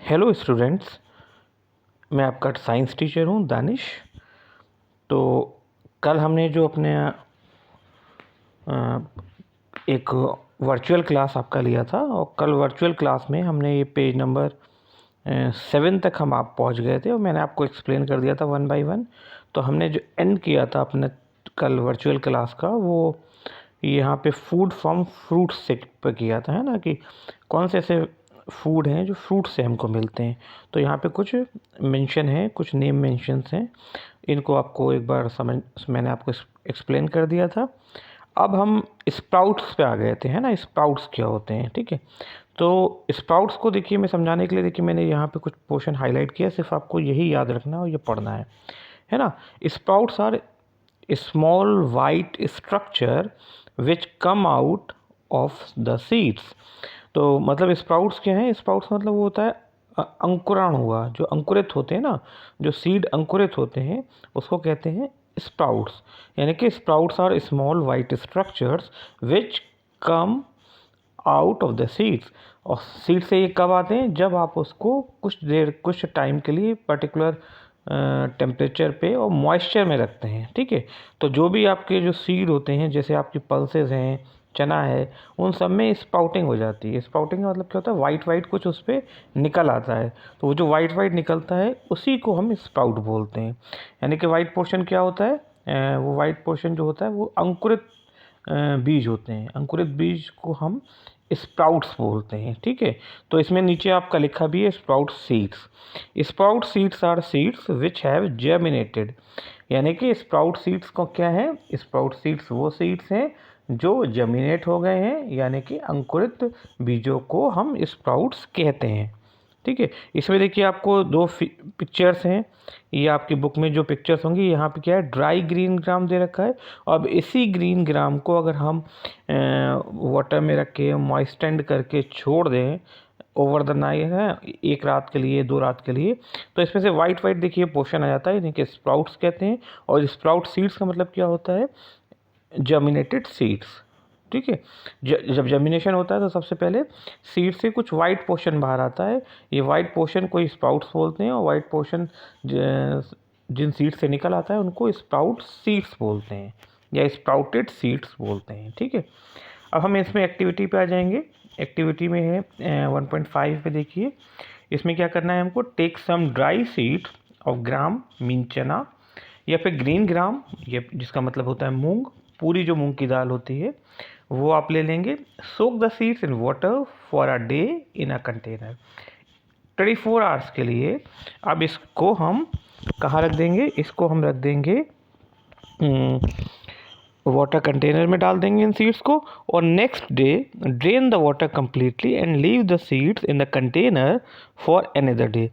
Hello students, मैं आपका science teacher हूँ दानिश। तो कल हमने जो अपने एक वर्चुअल क्लास आपका लिया था और कल वर्चुअल क्लास में हमने ये पेज नंबर 7 तक हम आप पहुँच गए थे और मैंने आपको एक्सप्लेन कर दिया था वन बाय वन। तो हमने जो एंड किया था अपने कल वर्चुअल क्लास का वो यहाँ पे फूड फ्रॉम फ्रूट्स से पे किया था, है ना, कि कौन से ऐसे फूड हैं जो फ्रूट से हमको मिलते हैं। तो यहाँ पे कुछ मेंशन है, कुछ नेम मेंशंस हैं, इनको आपको एक बार मैंने आपको एक्सप्लेन कर दिया था। अब हम स्प्राउट्स पे आ गए थे, है ना, स्प्राउट्स क्या होते हैं, ठीक है। तो स्प्राउट्स को देखिए, मैं समझाने के लिए देखिए मैंने यहाँ पे कुछ पोर्शन हाईलाइट किया, सिर्फ आपको यही याद रखना है और ये पढ़ना है ना। Sprouts are small white structure which come out of the seeds. तो मतलब स्प्राउट्स क्या है? स्प्राउट्स मतलब वो होता है अंकुरण हुआ, जो अंकुरित होते हैं ना, जो सीड अंकुरित होते हैं उसको कहते हैं स्प्राउट्स। यानी कि sprouts are small white structures which come out of the seeds. और सीड से ये कब आते हैं? जब आप उसको कुछ टाइम के लिए पर्टिकुलर टेम्परेचर पे और मॉइस्चर में रखते हैं, ठीक है। तो जो भी आपके जो सीड होते हैं, जैसे आपकी पल्सेस हैं, चना है, उन सब में स्प्राउटिंग हो जाती है। स्प्राउटिंग का मतलब क्या होता है? वाइट वाइट कुछ उस पर निकल आता है। तो वो जो वाइट वाइट निकलता है उसी को हम स्प्राउट बोलते हैं। यानी कि वाइट पोर्शन क्या होता है? वो वाइट पोर्शन जो होता है वो अंकुरित बीज होते हैं। अंकुरित बीज को हम स्प्राउट्स बोलते हैं, ठीक है। तो इसमें नीचे आपका लिखा भी है sprout seeds. Sprout seeds are seeds which have germinated. यानी कि स्प्राउट सीड्स को क्या है? स्प्राउट सीड्स वो सीड्स हैं जो जर्मिनेट हो गए हैं, यानी कि अंकुरित बीजों को हम स्प्राउट्स कहते हैं, ठीक है। इसमें देखिए आपको दो पिक्चर्स हैं, ये आपकी बुक में जो पिक्चर्स होंगी, यहाँ पे क्या है, ड्राई ग्रीन ग्राम दे रखा है। अब इसी ग्रीन ग्राम को अगर हम वाटर में रख के मॉइस्टेंड करके छोड़ दें ओवर द नाइट, है, एक रात के लिए, 2 रात के लिए, तो इसमें से वाइट वाइट देखिए पोर्शन आ जाता है, इन्हें के स्प्राउट्स कहते हैं। और स्प्राउट सीड्स का मतलब क्या होता है? जर्मिनेटेड सीड्स, ठीक है। जब जर्मिनेशन होता है तो सबसे पहले सीड से कुछ वाइट पोर्शन बाहर आता है। ये वाइट पोर्शन को स्प्राउट्स बोलते हैं, और वाइट पोर्शन जिन सीड से निकल आता है उनको स्प्राउट सीड्स बोलते हैं या स्प्राउटेड सीड्स बोलते हैं, ठीक है। अब हम इसमें एक्टिविटी पे आ जाएंगे। एक्टिविटी में है 1.5 पे देखिए, इसमें क्या करना है हमको? Take some dry seed of gram mean chana, या फिर ग्रीन ग्राम, ये जिसका मतलब होता है मूंग, पूरी जो मूंग की दाल होती है वो आप ले लेंगे। Soak the seeds in water for a day in a container, 24 hours के लिए। अब इसको हम कहाँ रख देंगे? इसको हम रख देंगे वाटर कंटेनर में डाल देंगे इन सीड्स को, और next day drain the water completely and leave the seeds in the container for another day.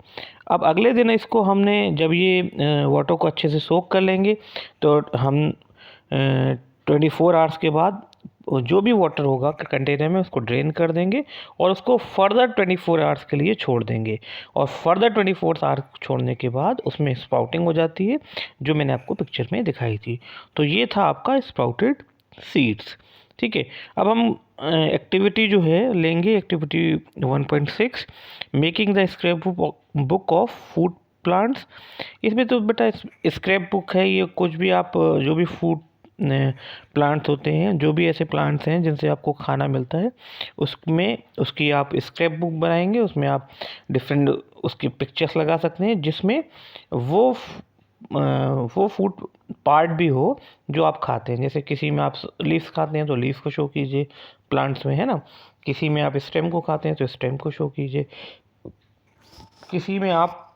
अब अगले दिन इसको हमने जब ये वाटर को अच्छे से सोक कर लेंगे, तो हम 24 आवर्स के बाद जो भी वाटर होगा कंटेनर में उसको ड्रेन कर देंगे और उसको फर्दर 24 आवर्स के लिए छोड़ देंगे। और फर्दर 24 आवर्स छोड़ने के बाद उसमें स्प्राउटिंग हो जाती है, जो मैंने आपको पिक्चर में दिखाई थी। तो ये था आपका स्प्राउटेड सीड्स, ठीक है। अब हम एक्टिविटी जो है लेंगे, activity 1.6, making the scrap book of food plants. इसमें तो बेटा स्क्रैप बुक है, ये कुछ भी आप जो भी फूड प्लांट्स होते हैं, जो भी ऐसे प्लांट्स हैं जिनसे आपको खाना मिलता है, उसमें उसकी आप स्क्रैप बुक बनाएंगे। उसमें आप डिफरेंट उसकी पिक्चर्स लगा सकते हैं, जिसमें वो फूड पार्ट भी हो जो आप खाते हैं। जैसे किसी में आप लीव्स खाते हैं तो लीव्स को शो कीजिए प्लांट्स में, है ना। किसी में आप स्टेम को खाते हैं तो स्टेम को शो कीजिए। किसी में आप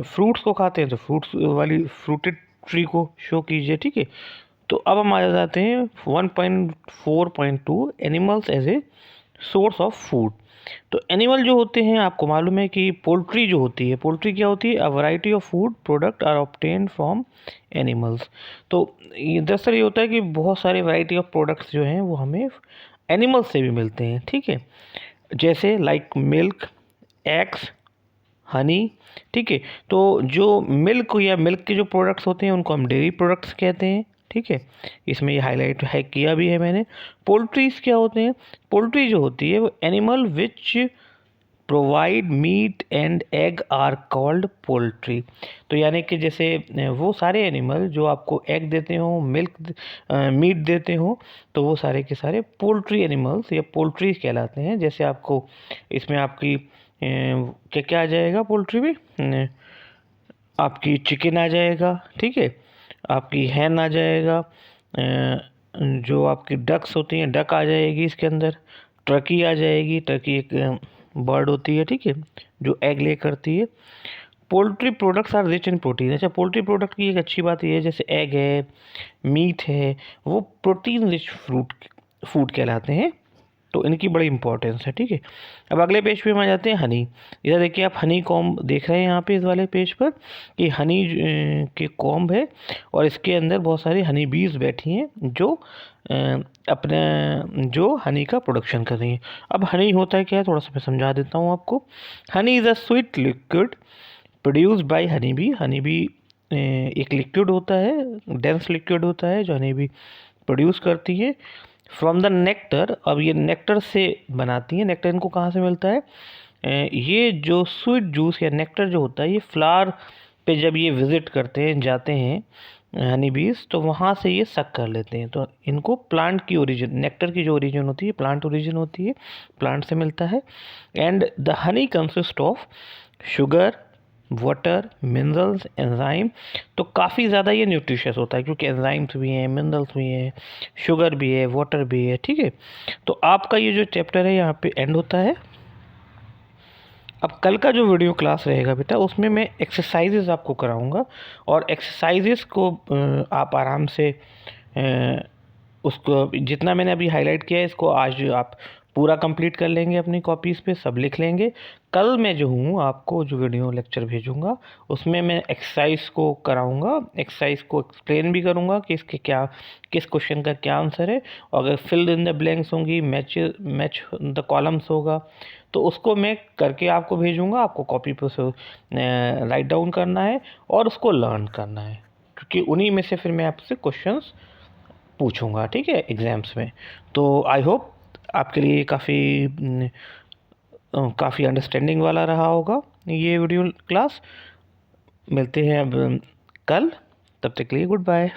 फ्रूट्स को खाते हैं तो फ्रूट्स वाली फ्रूटेड ट्री को शो कीजिए, ठीक है। तो अब हम आ जाते हैं 1.4.2 animals as a source of food. तो एनिमल जो होते हैं, आपको मालूम है कि पोल्ट्री जो होती है, पोल्ट्री क्या होती है? A variety of food product are obtained from animals. तो ये दरअसल ये होता है कि बहुत सारे वैरायटी ऑफ प्रोडक्ट्स जो हैं वो हमें एनिमल्स से भी मिलते हैं, ठीक है। जैसे लाइक मिल्क, एग्स, हनी, ठीक है। तो जो मिल्क या मिल्क के जो प्रोडक्ट्स होते हैं उनको हम डेयरी प्रोडक्ट्स कहते हैं, ठीक है, इसमें ये हाईलाइट है किया भी है मैंने। पोल्ट्रीज क्या होते हैं? पोल्ट्री जो होती है वो animal which provide meat and egg are called poultry. तो यानी कि जैसे वो सारे एनिमल जो आपको एग देते हो, मिल्क मीट देते हो, तो वो सारे के सारे पोल्ट्री एनिमल्स या पोल्ट्री कहलाते हैं। जैसे आपको इसमें आपकी क्या क्या आ जाएगा पोल्ट्री में? आपकी चिकन आ जाएगा, ठीक है, आपकी हैन आ जाएगा, जो आपकी डक्स होती हैं डक आ जाएगी इसके अंदर, टर्की आ जाएगी, टर्की एक बर्ड होती है, ठीक है, जो एग ले करती है। Poultry products are rich in protein. अच्छा, पोल्ट्री प्रोडक्ट की एक अच्छी बात ये है, जैसे एग है, मीट है, वो प्रोटीन रिच फूड कहलाते हैं, तो इनकी बड़ी इंपॉर्टेंस है, ठीक है। अब अगले पेज पे हम आ जाते हैं हनी। इधर देखिए आप हनी कॉम्ब देख रहे हैं यहाँ पे इस वाले पेज पर कि हनी के कॉम्ब है और इसके अंदर बहुत सारी हनी बीज बैठी हैं जो अपने जो हनी का प्रोडक्शन कर रही हैं। अब हनी होता है क्या है, थोड़ा सा मैं समझा देता हूँ आपको। Honey is a sweet liquid produced by honey bee. Honey bee एक लिक्विड होता है, डेंस लिक्विड होता है जो हनी बी प्रोड्यूस करती है फ्रॉम द नेक्टर। अब ये नेक्टर से बनाती है। नेक्टर इनको कहाँ से मिलता है? ये जो स्वीट जूस या नेक्टर जो होता है ये फ्लावर पे जब ये विज़िट करते हैं, जाते हैं हनी बीज, तो वहाँ से ये सक कर लेते हैं। तो इनको प्लांट की ओरिजिन, नेक्टर की जो ओरिजिन होती है प्लांट ओरिजिन होती है, प्लांट से मिलता है। And the honey consist of sugar, water, minerals, enzyme. तो काफ़ी ज़्यादा ये न्यूट्रिशियस होता है क्योंकि एंजाइम्स भी हैं, मिनरल्स भी हैं, शुगर भी है, वाटर भी है, ठीक है। तो आपका ये जो चैप्टर है यहाँ पे एंड होता है। अब कल का जो वीडियो क्लास रहेगा बेटा उसमें मैं एक्सरसाइजेस आपको कराऊंगा और एक्सरसाइजेस को आप आराम से उसको जितना मैंने अभी हाईलाइट किया है इसको आज आप पूरा कंप्लीट कर लेंगे, अपनी कॉपीज़ पे सब लिख लेंगे। कल मैं जो हूँ आपको जो वीडियो लेक्चर भेजूँगा उसमें मैं एक्सरसाइज को कराऊँगा, एक्सरसाइज को एक्सप्लेन भी करूँगा कि इसके क्या, किस क्वेश्चन का क्या आंसर है, और अगर फिल इन द ब्लैंक्स होंगी, मैच मैच द कॉलम्स होगा, तो उसको मैं करके आपको भेजूँगा। आपको कॉपी पर से राइट डाउन करना है और उसको लर्न करना है, क्योंकि उन्हीं में से फिर मैं आपसे क्वेश्चंस पूछूंगा, ठीक है, एग्ज़ाम्स में। तो आई होप आपके लिए काफ़ी अंडरस्टैंडिंग वाला रहा होगा ये वीडियो क्लास। मिलते हैं अब कल, तब तक के लिए गुड बाय।